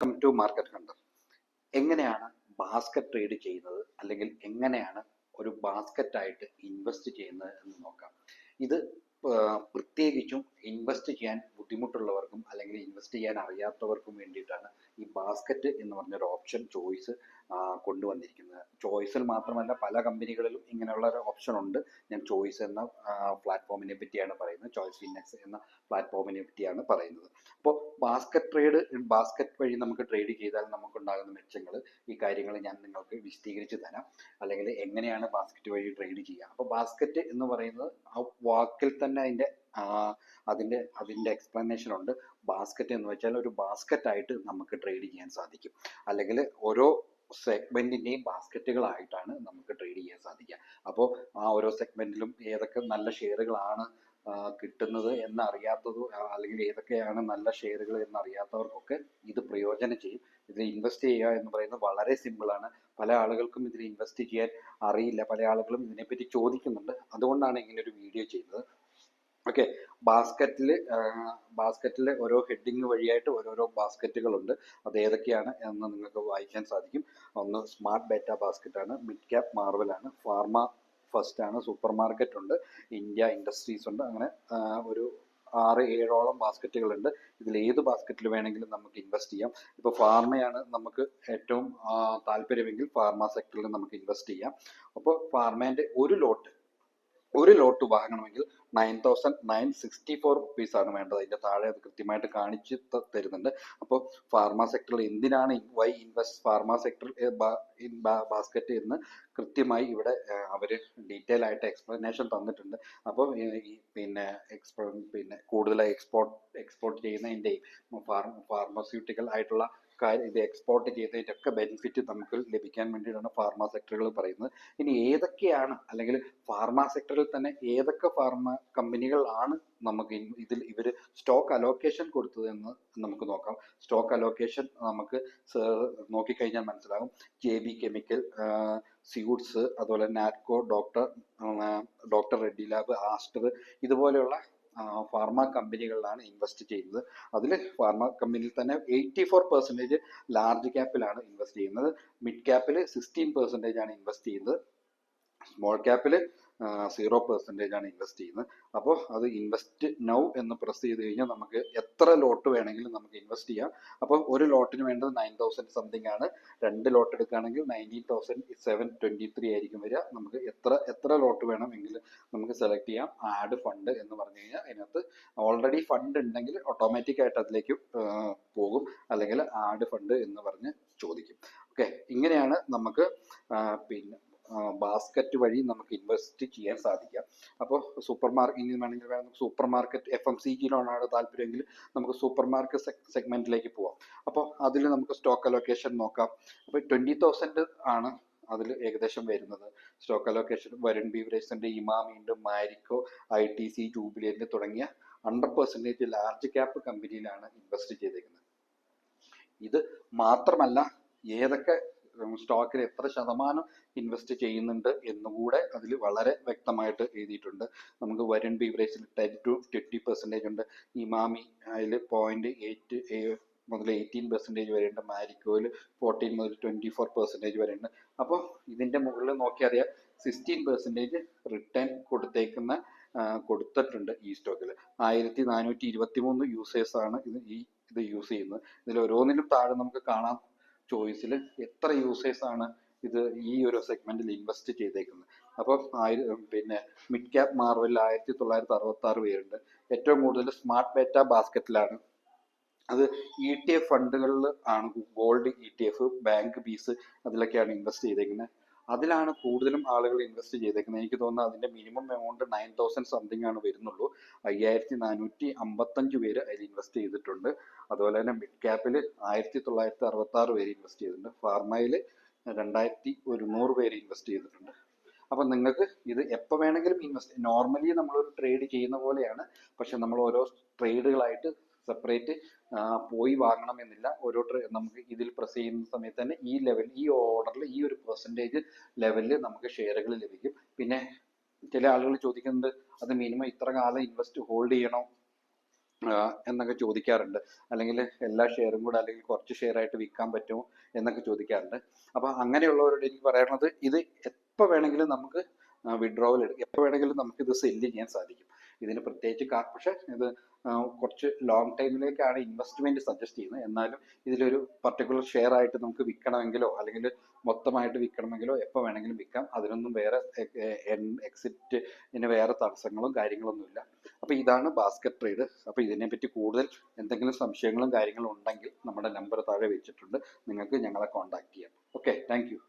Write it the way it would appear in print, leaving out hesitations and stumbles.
Welcome to market hunter. എങ്ങനെയാണ് basket trade ചെയ്യുന്നത്, അല്ലെങ്കിൽ എങ്ങനെയാണ് ഒരു ബാസ്ക്കറ്റ് ആയിട്ട് ഇൻവെസ്റ്റ് ചെയ്യുന്നത് എന്ന് നോക്കാം. ഇത് പ്രത്യേകിച്ചും ഇൻവെസ്റ്റ് ചെയ്യാൻ ബുദ്ധിമുട്ടുള്ളവർക്കും അല്ലെങ്കിൽ ഇൻവെസ്റ്റ് ചെയ്യാൻ അറിയാത്തവർക്കും വേണ്ടിയിട്ടാണ് ഈ ബാസ്ക്കറ്റ് എന്ന് പറഞ്ഞൊരു ഓപ്ഷൻ ചോയ്സ് കൊണ്ടുവന്നിരിക്കുന്നത്. ചോയ്സിൽ മാത്രമല്ല, പല കമ്പനികളിലും ഇങ്ങനെയുള്ള ഒരു ഓപ്ഷൻ ഉണ്ട്. ഞാൻ ചോയ്സ് എന്ന പ്ലാറ്റ്ഫോമിനെ പറ്റിയാണ് പറയുന്നത്. ചോയ്സ് ഇൻഡെക്സ് എന്ന പ്ലാറ്റ്ഫോമിനെ പറ്റിയാണ് പറയുന്നത്. അപ്പോൾ ബാസ്ക്കറ്റ് വഴി നമുക്ക് ട്രേഡ് ചെയ്താൽ നമുക്കുണ്ടാകുന്ന മെച്ചങ്ങൾ, ഈ കാര്യങ്ങൾ ഞാൻ നിങ്ങൾക്ക് വിശദീകരിച്ച് തരാം. അല്ലെങ്കിൽ എങ്ങനെയാണ് ബാസ്ക്കറ്റ് വഴി ട്രേഡ് ചെയ്യുക. അപ്പോൾ ബാസ്ക്കറ്റ് എന്ന് പറയുന്നത് ആ വാക്കിൽ തന്നെ അതിൻ്റെ എക്സ്പ്ലനേഷൻ ഉണ്ട്. ബാസ്ക്കറ്റ് എന്ന് വെച്ചാൽ ഒരു ബാസ്ക്കറ്റ് ആയിട്ട് നമുക്ക് ട്രേഡ് ചെയ്യാൻ സാധിക്കും. അല്ലെങ്കിൽ ഓരോ സെഗ്മെന്റിന്റെയും ബാസ്ക്കറ്റുകളായിട്ടാണ് നമുക്ക് ട്രേഡ് ചെയ്യാൻ സാധിക്കുക. അപ്പോൾ ആ ഓരോ സെഗ്മെന്റിലും ഏതൊക്കെ നല്ല ഷെയറുകളാണ് കിട്ടുന്നത് എന്നറിയാത്തതോ, അല്ലെങ്കിൽ ഏതൊക്കെയാണ് നല്ല ഷെയറുകൾ എന്നറിയാത്തവർക്കൊക്കെ ഇത് പ്രയോജനം ചെയ്യും. ഇതിൽ ഇൻവെസ്റ്റ് ചെയ്യുക എന്ന് പറയുന്നത് വളരെ സിമ്പിളാണ്. പല ആളുകൾക്കും ഇതിൽ ഇൻവെസ്റ്റ് ചെയ്യാൻ അറിയില്ല. പല ആളുകളും ഇതിനെപ്പറ്റി ചോദിക്കുന്നുണ്ട്. അതുകൊണ്ടാണ് ഇങ്ങനെ ഒരു വീഡിയോ ചെയ്യുന്നത്. ഓക്കെ, ബാസ്ക്കറ്റിൽ ഓരോ ഹെഡിങ് വഴിയായിട്ട് ഓരോരോ ബാസ്ക്കറ്റുകളുണ്ട്. അത് ഏതൊക്കെയാണ് എന്ന് നിങ്ങൾക്ക് വായിക്കാൻ സാധിക്കും. ഒന്ന് സ്മാർട്ട് ബേറ്റ ബാസ്ക്കറ്റ് ആണ്, മിഡ് ക്യാപ് മാർവൽ ആണ്, ഫാർമ ഫസ്റ്റ് ആണ്, സൂപ്പർ മാർക്കറ്റ് ഉണ്ട്, ഇന്ത്യ ഇൻഡസ്ട്രീസ് ഉണ്ട്. അങ്ങനെ ഒരു 6-7ഓളം ബാസ്ക്കറ്റുകളുണ്ട്. ഇതിൽ ഏത് ബാസ്ക്കറ്റിൽ വേണമെങ്കിലും നമുക്ക് ഇൻവെസ്റ്റ് ചെയ്യാം. ഇപ്പോൾ ഫാർമയാണ് നമുക്ക് ഏറ്റവും താല്പര്യമെങ്കിൽ ഫാർമ സെക്ടറിൽ നമുക്ക് ഇൻവെസ്റ്റ് ചെയ്യാം. അപ്പോൾ ഫാർമേൻ്റെ ഒരു ലോട്ട് വാങ്ങണമെങ്കിൽ 9,964 rupees ആണ് വേണ്ടത്. അതിൻ്റെ താഴെ അത് കൃത്യമായിട്ട് കാണിച്ച് തരുന്നുണ്ട്. അപ്പോൾ ഫാർമ സെക്ടറിൽ എന്തിനാണ് why invest pharma sector in basket എന്ന് കൃത്യമായി ഇവിടെ അവർ ഡീറ്റെയിൽ ആയിട്ട് എക്സ്പ്ലനേഷൻ തന്നിട്ടുണ്ട്. അപ്പോൾ പിന്നെ കൂടുതൽ എക്സ്പോർട്ട് ചെയ്യുന്നതിൻ്റെയും ഫാർമസ്യൂട്ടിക്കൽ ആയിട്ടുള്ള ഇത് എക്സ്പോർട്ട് ചെയ്തതിൻ്റെ ഒക്കെ ബെനിഫിറ്റ് നമുക്ക് ലഭിക്കാൻ വേണ്ടിയിട്ടാണ് ഫാർമ സെക്ടറുകൾ പറയുന്നത്. ഇനി ഏതൊക്കെയാണ്, അല്ലെങ്കിൽ ഫാർമ സെക്ടറിൽ തന്നെ ഏതൊക്കെ ഫാർമ കമ്പനികളാണ് നമുക്ക് ഇതിൽ ഇവർ സ്റ്റോക്ക് അലോക്കേഷൻ കൊടുത്തതെന്ന് നമുക്ക് നോക്കാം. സ്റ്റോക്ക് അലോക്കേഷൻ നമുക്ക് നോക്കിക്കഴിഞ്ഞാൽ മനസ്സിലാകും. JB കെമിക്കൽ, സ്യൂട്ട്സ്, അതുപോലെ Natco, doctor Reddy lab, Aster, ഇതുപോലെയുള്ള ഫാർമ കമ്പനികളിലാണ് ഇൻവെസ്റ്റ് ചെയ്യുന്നത്. അതിൽ ഫാർമ കമ്പനിയിൽ തന്നെ 84% ലാർജ് ക്യാപ്പിലാണ് ഇൻവെസ്റ്റ് ചെയ്യുന്നത്. മിഡ് ക്യാപ്പിൽ 16% ആണ് ഇൻവെസ്റ്റ് ചെയ്യുന്നത്. സ്മോൾ ക്യാപ്പിൽ 0% ആണ് ഇൻവെസ്റ്റ് ചെയ്യുന്നത്. അപ്പോൾ അത് ഇൻവെസ്റ്റ് നൗ എന്ന് പ്രസ് ചെയ്ത് കഴിഞ്ഞാൽ നമുക്ക് എത്ര ലോട്ട് വേണമെങ്കിലും നമുക്ക് ഇൻവെസ്റ്റ് ചെയ്യാം. അപ്പോൾ ഒരു ലോട്ടിന് വേണ്ടത് 9,000 സംതിങ് ആണ്. 2 ലോട്ട് എടുക്കുകയാണെങ്കിൽ 19,723 ആയിരിക്കും വരിക. നമുക്ക് എത്ര ലോട്ട് വേണമെങ്കിൽ നമുക്ക് സെലക്ട് ചെയ്യാം. ആഡ് ഫണ്ട് എന്ന് പറഞ്ഞു കഴിഞ്ഞാൽ അതിനകത്ത് ഓൾറെഡി ഫണ്ട് ഉണ്ടെങ്കിൽ ഓട്ടോമാറ്റിക് ആയിട്ട് അതിലേക്ക് പോകും, അല്ലെങ്കിൽ ആഡ് ഫണ്ട് എന്ന് പറഞ്ഞ് ചോദിക്കും. ഓക്കെ, ഇങ്ങനെയാണ് നമുക്ക് ബാസ്ക്കറ്റ് വഴി നമുക്ക് ഇൻവെസ്റ്റ് ചെയ്യാൻ സാധിക്കാം. അപ്പോൾ ഇനി വേണമെങ്കിൽ സൂപ്പർ മാർക്കറ്റ് FMCGയിലാണ് താല്പര്യമെങ്കിൽ നമുക്ക് സൂപ്പർ മാർക്കറ്റ് സെഗ്മെന്റിലേക്ക് പോവാം. അപ്പോൾ അതിൽ നമുക്ക് സ്റ്റോക്ക് അലോക്കേഷൻ നോക്കാം. അപ്പോൾ 20,000 ആണ് അതിൽ ഏകദേശം വരുന്നത്. സ്റ്റോക്ക് അലോക്കേഷൻ വരുൺ ബീവറേജസിന്റെ, ഇമാമിയുണ്ട്, മാരിക്കോ, ITC, ജൂബിലിയന്റ് തുടങ്ങിയ 100% ലാർജ് ക്യാപ്പ് കമ്പനിയിലാണ് ഇൻവെസ്റ്റ് ചെയ്തേക്കുന്നത്. ഇത് മാത്രമല്ല, ഏതൊക്കെ സ്റ്റോക്കിൽ എത്ര ശതമാനം ഇൻവെസ്റ്റ് ചെയ്യുന്നുണ്ട് എന്നുകൂടെ അതിൽ വളരെ വ്യക്തമായിട്ട് എഴുതിയിട്ടുണ്ട്. നമുക്ക് വരുൺ ബീവറേജിൽ 10 to 20% ഉണ്ട്, ഇമാമി അതിൽ 0.8 മുതൽ 18% വരെയുണ്ട്, മാരിക്കോയിൽ 14 മുതൽ 24% വരെയുണ്ട്. അപ്പോൾ ഇതിൻ്റെ മുകളിൽ നോക്കിയറിയാം 16% റിട്ടേൺ കൊടുത്തിട്ടുണ്ട് ഈ സ്റ്റോക്കിൽ. 1423 യൂസേഴ്സാണ് ഇത് യൂസ് ചെയ്യുന്നത്. ഇതിൽ ഓരോന്നിനും താഴെ നമുക്ക് കാണാം ചോയ്സിൽ എത്ര യൂസേഴ്സ് ആണ് ഇത് ഈ ഒരു സെഗ്മെന്റിൽ ഇൻവെസ്റ്റ് ചെയ്തേക്കുന്നത്. അപ്പോൾ മിഡ് ക്യാപ് മാർവലിൽ 1966 പേരുണ്ട്. ഏറ്റവും കൂടുതൽ സ്മാർട്ട് ബേറ്റ ബാസ്ക്കറ്റിലാണ്. അത് ETF ഫണ്ടുകളിൽ ആണ്, ഗോൾഡ് ETF, ബാങ്ക് ബീസ്, അതിലൊക്കെയാണ് ഇൻവെസ്റ്റ് ചെയ്തേക്കുന്നത്. അതിലാണ് കൂടുതലും ആളുകൾ ഇൻവെസ്റ്റ് ചെയ്തേക്കുന്നത്. എനിക്ക് തോന്നുന്നത് അതിന്റെ മിനിമം എമൗണ്ട് 9,000 സംതിങ് ആണ് വരുന്നുള്ളൂ. 5,455 പേര് അതിൽ ഇൻവെസ്റ്റ് ചെയ്തിട്ടുണ്ട്. അതുപോലെ തന്നെ മിഡ് ക്യാപ്പിൽ 1966 പേര് ഇൻവെസ്റ്റ് ചെയ്തിട്ടുണ്ട്. ഫാർമയിൽ 2,100 പേര് ഇൻവെസ്റ്റ് ചെയ്തിട്ടുണ്ട്. അപ്പം നിങ്ങൾക്ക് ഇത് എപ്പോൾ വേണമെങ്കിലും ഇൻവെസ്റ്റ്, നോർമലി നമ്മളൊരു ട്രേഡ് ചെയ്യുന്ന പോലെയാണ്. പക്ഷെ നമ്മൾ ഓരോ ട്രേഡുകളായിട്ട് സെപ്പറേറ്റ് പോയി വാങ്ങണമെന്നില്ല. നമുക്ക് ഇതിൽ പ്രസ് ചെയ്യുന്ന സമയത്ത് തന്നെ ഈ ഓർഡറിൽ ഈ ഒരു പെർസെൻറ്റേജ് ലെവലിൽ നമുക്ക് ഷെയറുകൾ ലഭിക്കും. പിന്നെ ചില ആളുകൾ ചോദിക്കുന്നത് അത് മിനിമം ഇത്ര കാലം ഹോൾഡ് ചെയ്യണോ എന്നൊക്കെ ചോദിക്കാറുണ്ട്. അല്ലെങ്കിൽ എല്ലാ ഷെയറും കൂടെ അല്ലെങ്കിൽ കുറച്ച് ഷെയർ ആയിട്ട് വിൽക്കാൻ പറ്റുമോ എന്നൊക്കെ ചോദിക്കാറുണ്ട്. അപ്പോൾ അങ്ങനെയുള്ളവരോട് എനിക്ക് പറയാനുള്ളത്, ഇത് എപ്പോൾ വേണമെങ്കിലും നമുക്ക് വിഡ്രോവൽ എടുക്കും, എപ്പോൾ വേണമെങ്കിലും നമുക്കിത് സെല്ല് ചെയ്യാൻ സാധിക്കും. ഇതിന് പ്രത്യേകിച്ച് പക്ഷേ ഇത് കുറച്ച് ലോങ് ടൈമിലേക്കാണ് ഇൻവെസ്റ്റ്മെൻറ്റ് സജസ്റ്റ് ചെയ്യുന്നത്. എന്നാലും ഇതിലൊരു പർട്ടിക്കുലർ ഷെയർ ആയിട്ട് നമുക്ക് വിൽക്കണമെങ്കിലോ അല്ലെങ്കിൽ മൊത്തമായിട്ട് വിൽക്കണമെങ്കിലോ എപ്പോൾ വേണമെങ്കിലും വിൽക്കാം. അതിനൊന്നും വേറെ എക്സിറ്റിന് വേറെ തടസ്സങ്ങളും കാര്യങ്ങളൊന്നുമില്ല. അപ്പോൾ ഇതാണ് ബാസ്ക്കറ്റ് ട്രേഡ്. അപ്പോൾ ഇതിനെപ്പറ്റി കൂടുതൽ എന്തെങ്കിലും സംശയങ്ങളും കാര്യങ്ങളും ഉണ്ടെങ്കിൽ നമ്മുടെ നമ്പർ താഴെ വെച്ചിട്ടുണ്ട്, നിങ്ങൾക്ക് ഞങ്ങളെ കോൺടാക്ട് ചെയ്യാം. Okay, thank you.